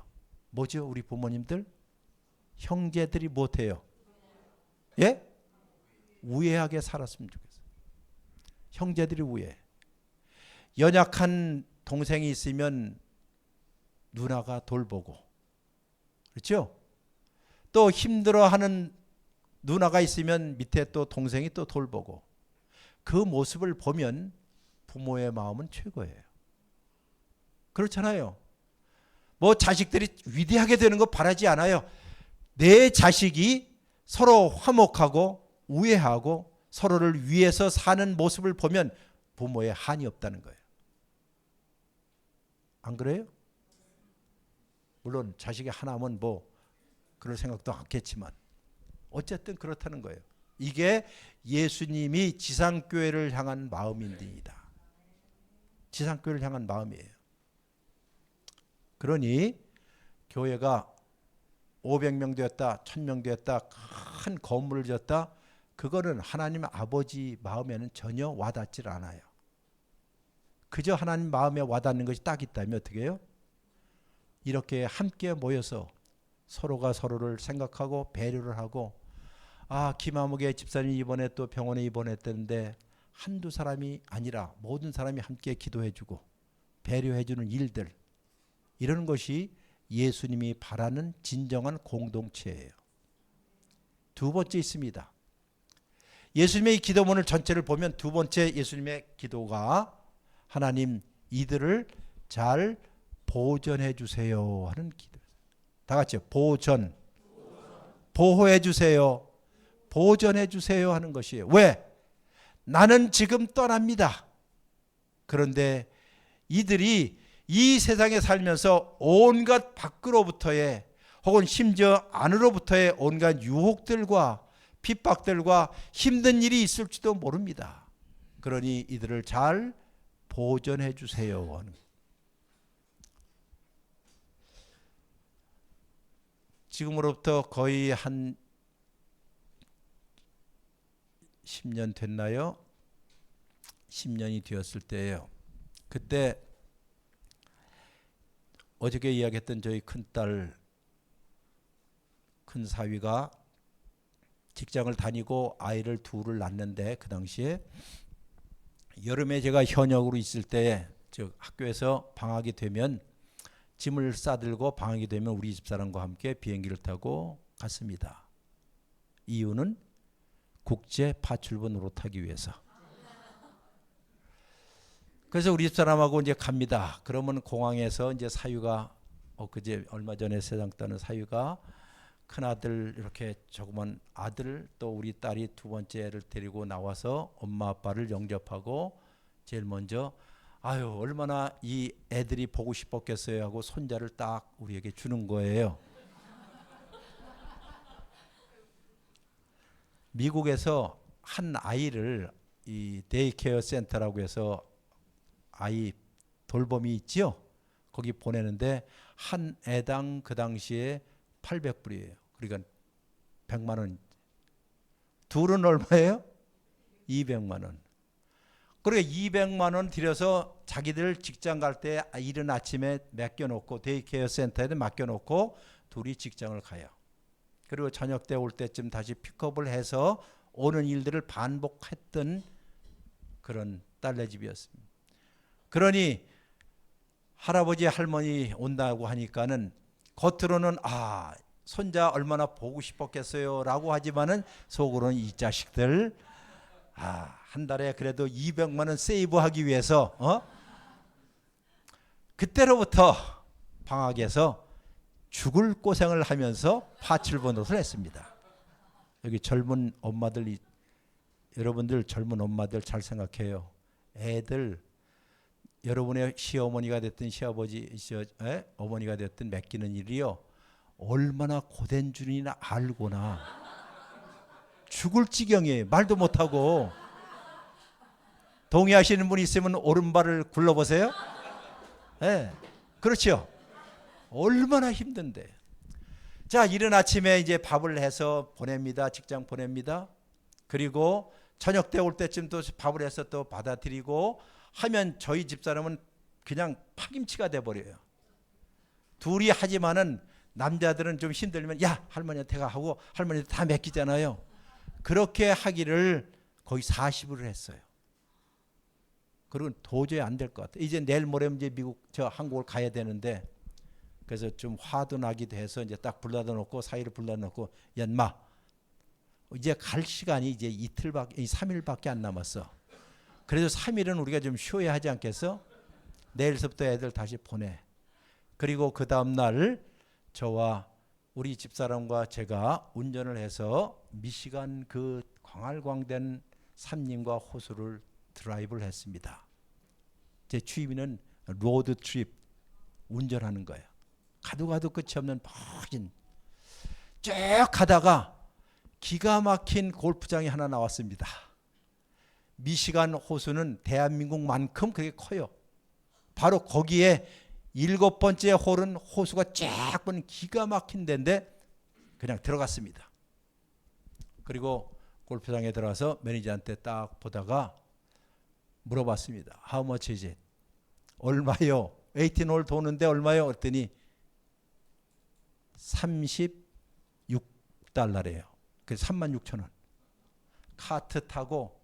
뭐죠? 우리 부모님들 형제들이 못해요. 예? 우애하게 살았으면 좋겠어요. 형제들이 우애. 연약한 동생이 있으면 누나가 돌보고 그렇죠? 또 힘들어하는 누나가 있으면 밑에 또 동생이 또 돌보고 그 모습을 보면 부모의 마음은 최고예요. 그렇잖아요. 뭐 자식들이 위대하게 되는 거 바라지 않아요. 내 자식이 서로 화목하고 우애하고 서로를 위해서 사는 모습을 보면 부모의 한이 없다는 거예요. 안 그래요? 물론 자식이 하나면 뭐 그럴 생각도 않겠지만 어쨌든 그렇다는 거예요. 이게 예수님이 지상교회를 향한 마음입니다. 지상교회를 향한 마음이에요. 그러니 교회가 500명 되었다, 1000명 되었다, 큰 건물을 지었다, 그거는 하나님 아버지 마음에는 전혀 와닿질 않아요. 그저 하나님 마음에 와닿는 것이 딱 있다면 어떻게 해요? 이렇게 함께 모여서 서로가 서로를 생각하고 배려를 하고 김아무개 집사님이 이번에 또 병원에 입원했다는데 한두 사람이 아니라 모든 사람이 함께 기도해주고 배려해주는 일들, 이런 것이 예수님이 바라는 진정한 공동체예요. 두 번째 있습니다. 예수님의 이 기도문을 전체를 보면 두 번째 예수님의 기도가 하나님 이들을 잘 보존해 주세요 하는 기도. 다 같이요. 보존. 보호해 주세요. 보존해 주세요 하는 것이에요. 왜? 나는 지금 떠납니다. 그런데 이들이 이 세상에 살면서 온갖 밖으로부터의 혹은 심지어 안으로부터의 온갖 유혹들과 핍박들과 힘든 일이 있을지도 모릅니다. 그러니 이들을 잘 보존해 주세요. 지금으로부터 거의 한 10년 됐나요? 10년이 되었을 때예요. 그때 어저께 이야기했던 저희 큰딸, 큰 사위가 직장을 다니고 아이를 둘을 낳는데 그 당시에 여름에 제가 현역으로 있을 때 즉 학교에서 방학이 되면 짐을 싸들고 방학이 되면 우리 집사람과 함께 비행기를 타고 갔습니다. 이유는 국제 파출부 노릇하기 위해서. 그래서 우리 집사람하고 이제 갑니다. 그러면 공항에서 이제 사유가 그제 얼마 전에 세상 떠는 사유가 큰 아들 이렇게 조그만 아들 또 우리 딸이 두 번째를 데리고 나와서 엄마 아빠를 영접하고 제일 먼저 아유 얼마나 이 애들이 보고 싶었겠어요 하고 손자를 딱 우리에게 주는 거예요. 미국에서 한 아이를 이 데이케어 센터라고 해서 아이 돌봄이 있지요. 거기 보내는데 한 애당 그 당시에 800불이에요. 그러니까 100만 원. 둘은 얼마예요? 200만 원. 그러니까 200만 원 들여서 자기들 직장 갈 때 이른 아침에 맡겨놓고 데이케어 센터에 맡겨놓고 둘이 직장을 가요. 그리고 저녁 때 올 때쯤 다시 픽업을 해서 오는 일들을 반복했던 그런 딸네 집이었습니다. 그러니 할아버지 할머니 온다고 하니까는 겉으로는 손자 얼마나 보고 싶었겠어요 라고 하지만은 속으로는 이 자식들 한 달에 그래도 200만 원 세이브하기 위해서 그때로부터 방학에서 죽을 고생을 하면서 파출부 노릇을 했습니다. 여기 젊은 엄마들 여러분들 젊은 엄마들 잘 생각해요. 애들 여러분의 시어머니가 됐든 시아버지 어머니가 됐든 맡기는 일이요 얼마나 고된 줄이나 알고나 죽을 지경이에요. 말도 못하고. 동의하시는 분이 있으면 오른발을 굴러보세요. 네, 그렇죠. 얼마나 힘든데. 자, 이른 아침에 이제 밥을 해서 보냅니다. 직장 보냅니다. 그리고 저녁 때 올 때쯤 또 밥을 해서 또 받아들이고 하면 저희 집사람은 그냥 파김치가 돼버려요. 둘이 하지만은 남자들은 좀 힘들면 야 할머니한테 가 하고 할머니한테 다 맡기잖아요. 그렇게 하기를 거의 40을 했어요. 그리고 도저히 안 될 것 같아요. 이제 내일 모레면 이제 한국을 가야 되는데 그래서 좀 화도 나기도 해서 이제 딱 불러다 놓고 사이를 불러다 놓고 야 인마 이제 갈 시간이 이제 3일밖에 안 남았어. 그래도 3일은 우리가 좀 쉬어야 하지 않겠어? 내일서부터 애들 다시 보내. 그리고 그 다음 날 저와 우리 집사람과 제가 운전을 해서 미시간 그 광활광된 산림과 호수를 드라이브를 했습니다. 제 취미는 로드 트립 운전하는 거예요. 가도 끝이 없는 멋진 쭉 가다가 기가 막힌 골프장이 하나 나왔습니다. 미시간 호수는 대한민국만큼 그게 커요. 바로 거기에 7번째 홀은 호수가 쫙 보는 기가 막힌 데인데 그냥 들어갔습니다. 그리고 골프장에 들어가서 매니저한테 딱 보다가 물어봤습니다. How much is it? 얼마요? 18홀 도는데 얼마요? 그랬더니 36달러래요. 그래서 36,000원. 카트 타고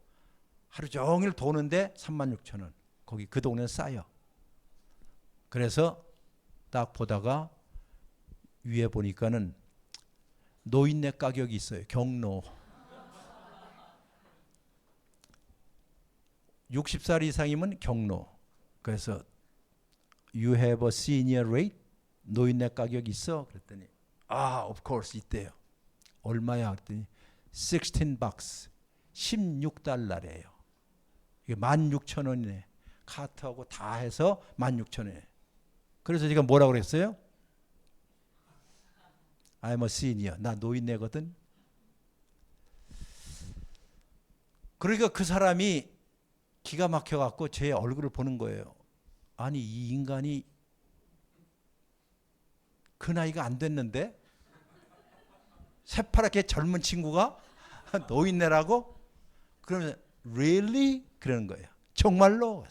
하루 종일 도는데 36,000원. 거기 그 동네는 싸요. 그래서 딱 보다가 위에 보니까는 노인네 가격이 있어요. 경로. 60살 이상이면 경로. 그래서 you have a senior rate? 노인네 가격이 있어? 그랬더니 of course 있대요. 얼마야? 그랬더니 $16. 16달러래요. 이게 16,000원이네. 카트하고 다 해서 16,000원이네. 그래서 제가 뭐라고 그랬어요? I'm a senior. 나 노인네거든. 그러니까 그 사람이 기가 막혀갖고 제 얼굴을 보는 거예요. 아니 이 인간이 그 나이가 안 됐는데 새파랗게 젊은 친구가 노인네라고? 그러면 really? 그러는 거예요. 정말로?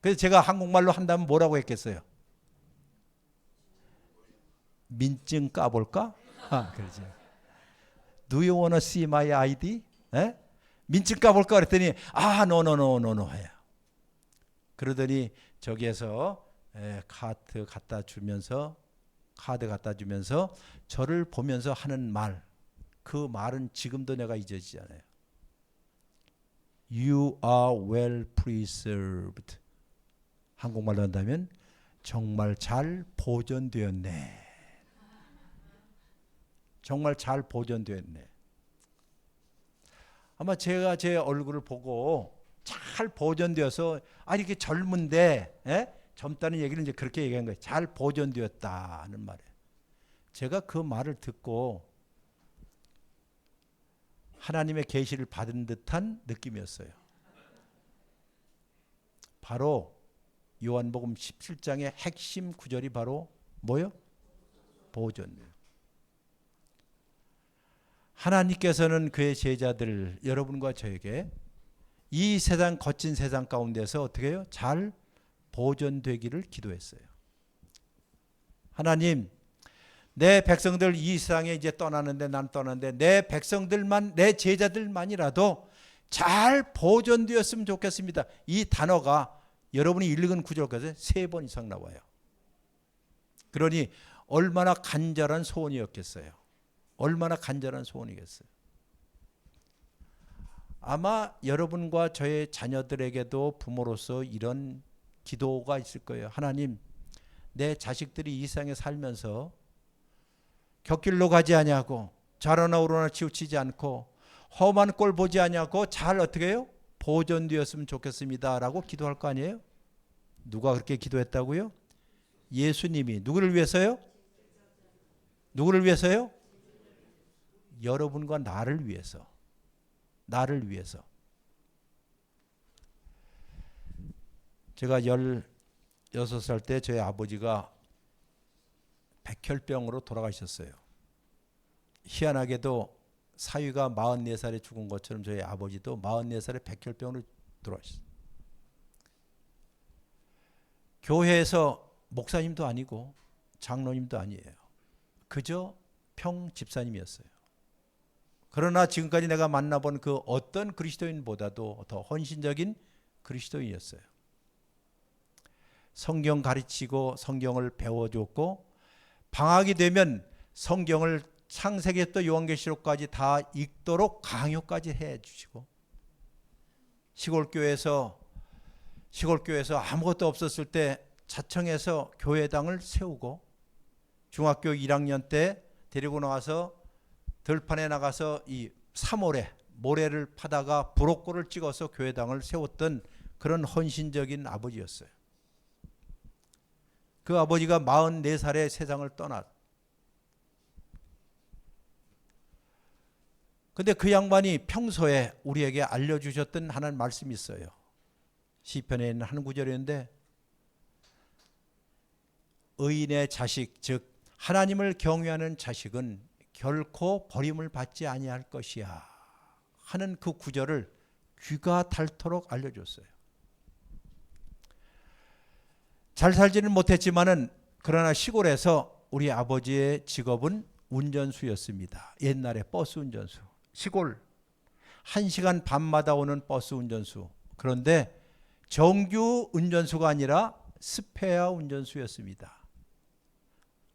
그래서 제가 한국말로 한다면 뭐라고 했겠어요? 민증 까볼까? 그러죠. Do you wanna see my ID? 에? 민증 까볼까? 그랬더니 no 해요. 그러더니 저기에서 카드 갖다 주면서 저를 보면서 하는 말, 그 말은 지금도 내가 잊어지잖아요. You are well preserved. 한국말로 한다면 정말 잘 보존되었네. 정말 잘 보존되었네. 아마 제가 제 얼굴을 보고 잘 보존되어서 이렇게 젊은데 젊다는 얘기를 이제 그렇게 얘기한 거예요. 잘 보존되었다는 말이에요. 제가 그 말을 듣고 하나님의 계시를 받은 듯한 느낌이었어요. 바로 요한복음 17장의 핵심 구절이 바로 뭐요? 보존. 하나님께서는 그의 제자들 여러분과 저에게 이 세상 거친 세상 가운데서 어떻게 해요? 잘 보존되기를 기도했어요. 하나님, 내 백성들 이 세상에 이제 떠나는데 난 떠나는데 내 백성들만 내 제자들만이라도 잘 보존되었으면 좋겠습니다. 이 단어가 여러분이 읽은 구절까지 3번 이상 나와요. 그러니 얼마나 간절한 소원이었겠어요. 얼마나 간절한 소원이겠어요. 아마 여러분과 저의 자녀들에게도 부모로서 이런 기도가 있을 거예요. 하나님, 내 자식들이 이 세상에 살면서 곁길로 가지 아니하고 좌로나 우로나 치우치지 않고 험한 꼴 보지 아니하고 잘 어떻게 해요? 보존되었으면 좋겠습니다 라고 기도할 거 아니에요? 누가 그렇게 기도했다고요? 예수님이. 누구를 위해서요? 누구를 위해서요? 여러분과 나를 위해서. 나를 위해서. 제가 16살 때 저희 아버지가 백혈병으로 돌아가셨어요. 희한하게도 사위가 44살에 죽은 것처럼 저희 아버지도 44살에 백혈병으로 돌아가셨어요. 교회에서 목사님도 아니고 장로님도 아니에요. 그저 평 집사님이었어요. 그러나 지금까지 내가 만나본 그 어떤 그리스도인보다도 더 헌신적인 그리스도인이었어요. 성경 가르치고 성경을 배워줬고 방학이 되면 성경을 창세기부터 요한계시록까지 다 읽도록 강요까지 해주시고 시골교회에서 아무것도 없었을 때 자청해서 교회당을 세우고 중학교 1학년 때 데리고 나와서 들판에 나가서 이 모래를 파다가 브로콜을 찍어서 교회당을 세웠던 그런 헌신적인 아버지였어요. 그 아버지가 44살에 세상을 떠났. 근데 그 양반이 평소에 우리에게 알려주셨던 하나님 말씀이 있어요. 시편에 있는 한 구절인데 의인의 자식, 즉 하나님을 경외하는 자식은 결코 버림을 받지 아니할 것이야 하는 그 구절을 귀가 닳도록 알려줬어요. 잘 살지는 못했지만은 그러나 시골에서 우리 아버지의 직업은 운전수였습니다. 옛날에 버스 운전수. 시골 1시간 반마다 오는 버스 운전수. 그런데 정규 운전수가 아니라 스페어 운전수였습니다.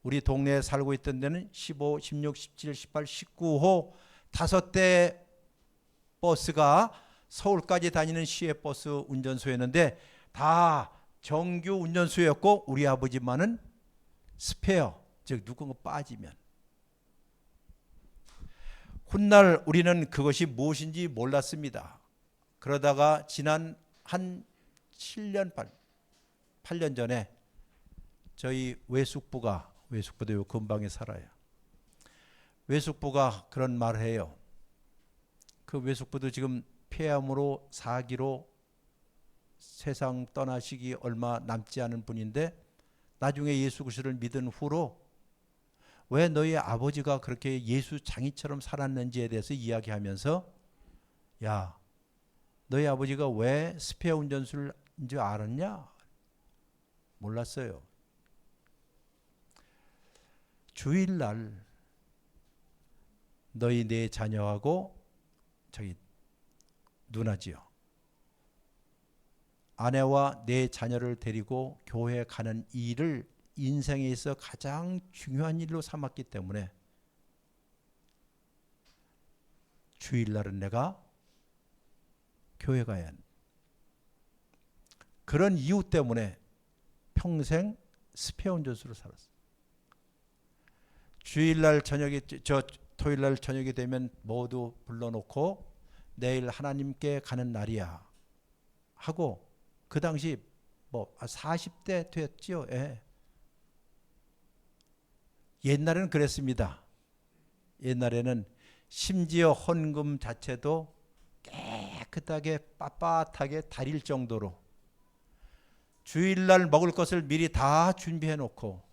우리 동네에 살고 있던 데는 15, 16, 17, 18, 19호 5대 버스가 서울까지 다니는 시외버스 운전소였는데 다 정규 운전소였고 우리 아버지만은 스페어, 즉 누군가 빠지면. 훗날 우리는 그것이 무엇인지 몰랐습니다. 그러다가 지난 한 7년, 8년 전에 저희 외숙부도 요 근방에 살아요. 외숙부가 그런 말을 해요. 그 외숙부도 지금 폐암으로 4기로 세상 떠나시기 얼마 남지 않은 분인데 나중에 예수 그리스도를 믿은 후로 왜 너희 아버지가 그렇게 예수 장이처럼 살았는지에 대해서 이야기하면서 야, 너희 아버지가 왜 스페어 운전수인 줄 알았냐? 몰랐어요. 주일날 너희 네 자녀하고 저기 누나지요. 아내와 네 자녀를 데리고 교회에 가는 일을 인생에 있어 가장 중요한 일로 삼았기 때문에 주일날은 내가 교회 가야 한다. 그런 이유 때문에 평생 스페어 운전수로 살았어요. 주일날 저녁에 토요일날 저녁이 되면 모두 불러놓고 내일 하나님께 가는 날이야 하고 그 당시 뭐 40대 됐죠. 예. 옛날에는 그랬습니다. 옛날에는 심지어 헌금 자체도 깨끗하게 빳빳하게 다릴 정도로 주일날 먹을 것을 미리 다 준비해 놓고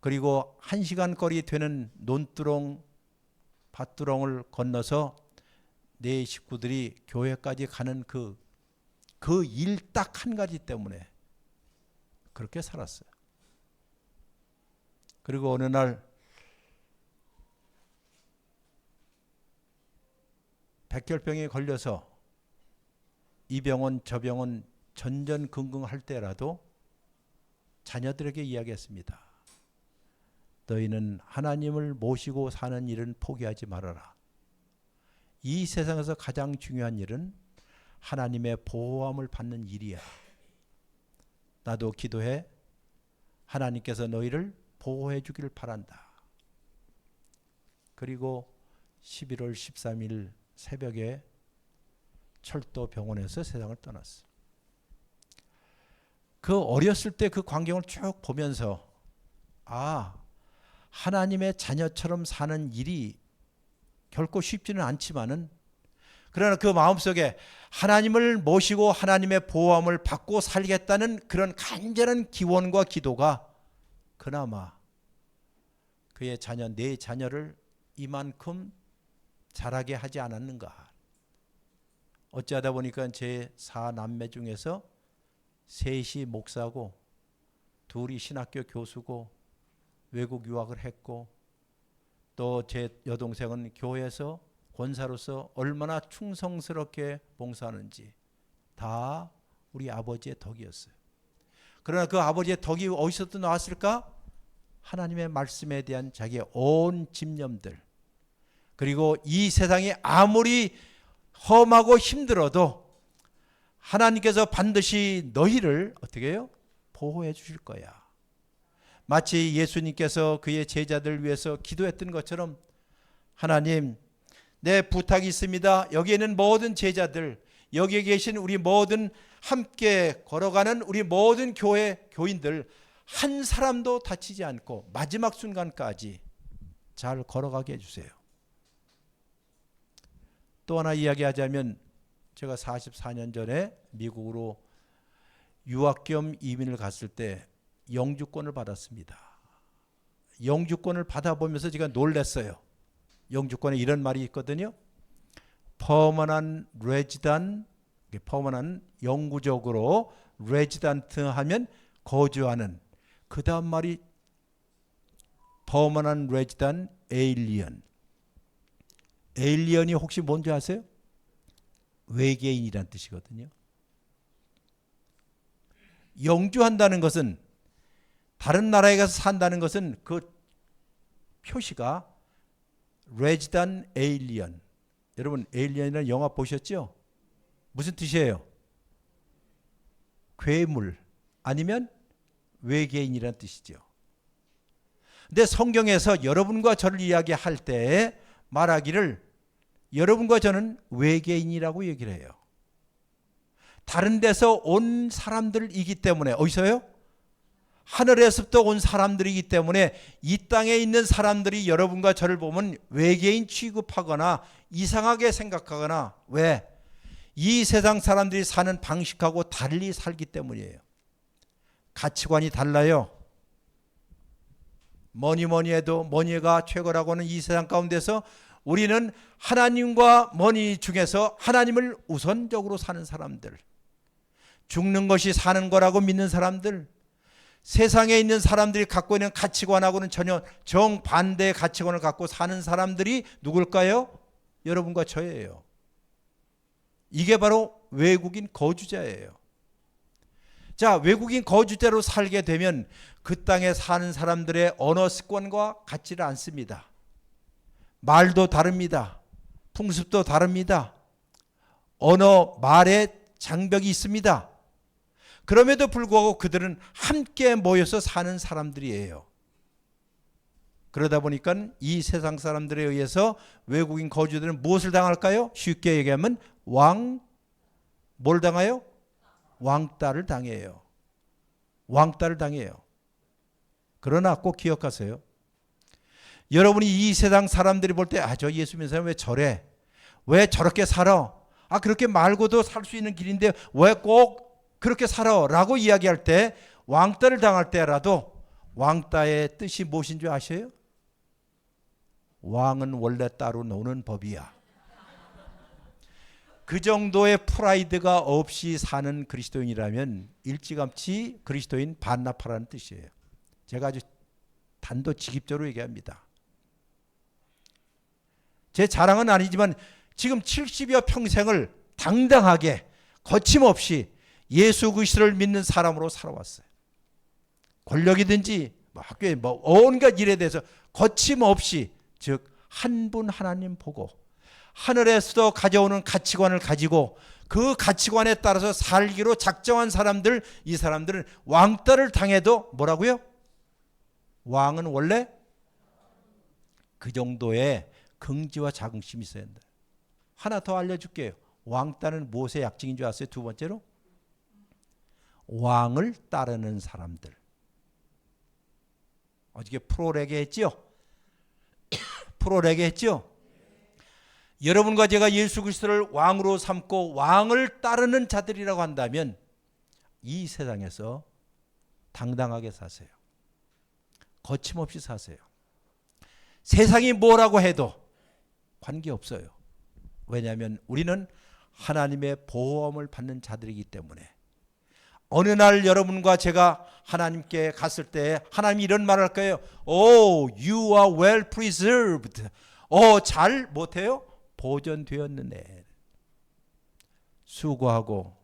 그리고 1시간 거리 되는 논두렁 밭두렁을 건너서 내 식구들이 교회까지 가는 그 일 딱 한 가지 때문에 그렇게 살았어요. 그리고 어느 날 백혈병에 걸려서 이 병원 저 병원 전전긍긍할 때라도 자녀들에게 이야기했습니다. 너희는 하나님을 모시고 사는 일은 포기하지 말아라. 이 세상에서 가장 중요한 일은 하나님의 보호함을 받는 일이야. 나도 기도해 하나님께서 너희를 보호해 주기를 바란다. 그리고 11월 13일 새벽에 철도 병원에서 세상을 떠났어. 그 어렸을 때 그 광경을 쭉 보면서 하나님의 자녀처럼 사는 일이 결코 쉽지는 않지만은 그러나 그 마음속에 하나님을 모시고 하나님의 보호함을 받고 살겠다는 그런 간절한 기원과 기도가 그나마 그의 자녀, 네 자녀를 이만큼 자라게 하지 않았는가. 어찌하다 보니까 제 4남매 중에서 셋이 목사고 둘이 신학교 교수고 외국 유학을 했고 또 제 여동생은 교회에서 권사로서 얼마나 충성스럽게 봉사하는지 다 우리 아버지의 덕이었어요. 그러나 그 아버지의 덕이 어디서 또 나왔을까? 하나님의 말씀에 대한 자기의 온 집념들, 그리고 이 세상이 아무리 험하고 힘들어도 하나님께서 반드시 너희를 어떻게 해요? 보호해 주실 거야. 마치 예수님께서 그의 제자들 위해서 기도했던 것처럼 하나님, 내 부탁이 있습니다. 여기에 있는 모든 제자들, 여기에 계신 우리 모든 함께 걸어가는 우리 모든 교회 교인들 한 사람도 다치지 않고 마지막 순간까지 잘 걸어가게 해주세요. 또 하나 이야기하자면 제가 44년 전에 미국으로 유학 겸 이민을 갔을 때 영주권을 받았습니다. 영주권을 받아보면서 제가 놀랐어요. 영주권에 이런 말이 있거든요. permanent resident, 영구적으로 resident 하면 거주하는. 그 다음 말이 permanent resident alien. alien이 혹시 뭔지 아세요? 외계인이란 뜻이거든요. 영주한다는 것은 다른 나라에 가서 산다는 것은 그 표시가 resident alien. 여러분 에일리언이라는 영화 보셨죠? 무슨 뜻이에요? 괴물 아니면 외계인이라는 뜻이죠. 근데 성경에서 여러분과 저를 이야기할 때 말하기를 여러분과 저는 외계인이라고 얘기를 해요. 다른 데서 온 사람들이기 때문에 어디서요? 하늘에서부터 온 사람들이기 때문에 이 땅에 있는 사람들이 여러분과 저를 보면 외계인 취급하거나 이상하게 생각하거나 왜? 이 세상 사람들이 사는 방식하고 달리 살기 때문이에요. 가치관이 달라요. 뭐니 해도 뭐니가 최고라고 하는 이 세상 가운데서 우리는 하나님과 뭐니 중에서 하나님을 우선적으로 사는 사람들, 죽는 것이 사는 거라고 믿는 사람들, 세상에 있는 사람들이 갖고 있는 가치관하고는 전혀 정반대의 가치관을 갖고 사는 사람들이 누굴까요? 여러분과 저예요. 이게 바로 외국인 거주자예요. 자, 외국인 거주자로 살게 되면 그 땅에 사는 사람들의 언어 습관과 같지를 않습니다. 말도 다릅니다. 풍습도 다릅니다. 언어, 말에 장벽이 있습니다. 그럼에도 불구하고 그들은 함께 모여서 사는 사람들이에요. 그러다 보니까 이 세상 사람들에 의해서 외국인 거주자들은 무엇을 당할까요? 쉽게 얘기하면 뭘 당해요? 왕따를 당해요. 왕따를 당해요. 그러나 꼭 기억하세요. 여러분이 이 세상 사람들이 볼 때 저 예수 믿는 사람 왜 저래? 왜 저렇게 살아? 그렇게 말고도 살 수 있는 길인데 왜 꼭 그렇게 살아? 라고 이야기할 때 왕따를 당할 때라도 왕따의 뜻이 무엇인 줄 아세요? 왕은 원래 따로 노는 법이야. 그 정도의 프라이드가 없이 사는 그리스도인이라면 일찌감치 그리스도인 반납하라는 뜻이에요. 제가 아주 단도직입적으로 얘기합니다. 제 자랑은 아니지만 지금 70여 평생을 당당하게 거침없이 예수 그리스도를 믿는 사람으로 살아왔어요. 권력이든지 학교에 온갖 일에 대해서 거침없이 즉 한 분 하나님 보고 하늘에서도 가져오는 가치관을 가지고 그 가치관에 따라서 살기로 작정한 사람들, 이 사람들은 왕따를 당해도 뭐라고요? 왕은 원래 그 정도의 긍지와 자긍심이 있어야 한다. 하나 더 알려줄게요. 왕따는 무엇의 약증인 줄 아세요? 두 번째로 왕을 따르는 사람들. 어저께 프로레게 했지요? 프로레게 했죠? 여러분과 제가 예수 그리스도를 왕으로 삼고 왕을 따르는 자들이라고 한다면 이 세상에서 당당하게 사세요. 거침없이 사세요. 세상이 뭐라고 해도 관계없어요. 왜냐하면 우리는 하나님의 보호함을 받는 자들이기 때문에 어느 날 여러분과 제가 하나님께 갔을 때 하나님이 이런 말을 할까요? Oh, you are well preserved. 잘 못해요? 보존되었느네. 수고하고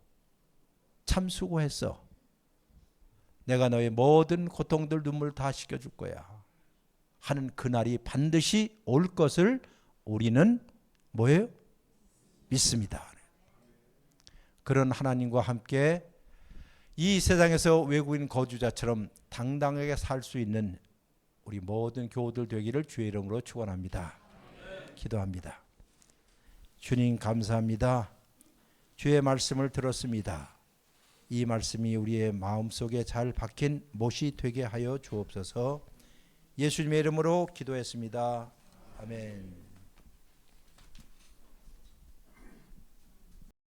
참 수고했어. 내가 너의 모든 고통들 눈물 다 씻겨줄 거야 하는 그날이 반드시 올 것을 우리는 뭐예요? 믿습니다. 그런 하나님과 함께 이 세상에서 외국인 거주자처럼 당당하게 살 수 있는 우리 모든 교우들 되기를 주의 이름으로 축원합니다. 기도합니다. 주님 감사합니다. 주의 말씀을 들었습니다. 이 말씀이 우리의 마음속에 잘 박힌 못이 되게 하여 주옵소서. 예수님의 이름으로 기도했습니다. 아멘.